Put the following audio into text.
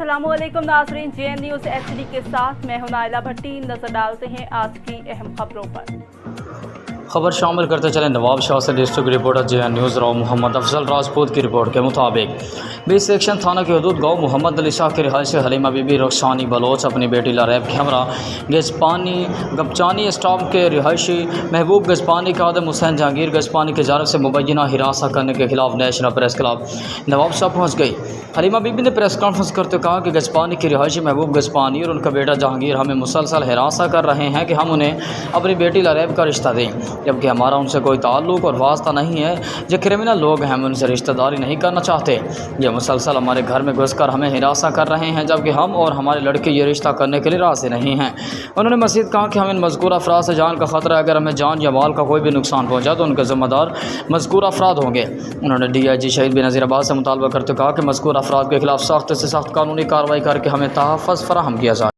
अस्सलाम वालेकुम नाज़रीन, JN न्यूज़ HD के साथ मैं हूं नाइला भट्टी। नजर डालते हैं आज की अहम खबरों पर। खबर शामिल करते चले नवाब शाह से district reporter JN news Rao Mohammad Afzal Rajput की रिपोर्ट के मुताबिक 20 सेक्शन थाना के हदूद गाँव मोहम्मद अली शाह के रिहायशी हलीमा बीबी रख्शानी बलोच अपनी बेटी लारेब खेमरा गजपानी स्टाफ के रिहायशी महबूब गजपानी का आदम हुसैन जहांगीर गजपानी की जानब से मुबैना हिरासत करने के खिलाफ national press club Nawab Shah पहुँच गई। हलीमा बीबी ने प्रेस कॉन्फ्रेंस करते कहा कि गजपानी की रिहायशी महबूब गजपानी और उनका बेटा जहांगीर हमें मुसलसल हिरासत कर रहे हैं कि हम उन्हें अपनी बेटी लारेब का रिश्ता दें, जबकि हमारा उनसे कोई ताल्लुक़ और वास्ता नहीं है। जो क्रिमिनल लोग हैं हम उनसे रिश्तेदारी नहीं करना चाहते। ये मुसलसल हमारे घर में घुसकर हमें हिरासत कर रहे हैं, जबकि हम और हमारे लड़के ये रिश्ता करने के लिए राज़ी नहीं हैं। उन्होंने मज़ीद कहा कि हमें मज़कूर अफराद से जान का ख़तरा है। अगर हमें जान या माल का कोई भी नुकसान पहुँचा तो उनके ज़िम्मेदार मज़कूर अफराद होंगे। उन्होंने DIG शहीद बेनज़ीर अब्बास से मुतालबा करते कहा कि मज़कूर अफराद के खिलाफ सख्त से सख्त कानूनी कार्रवाई करके हमें तहफ़्फ़ुज़ फराहम किया जाए।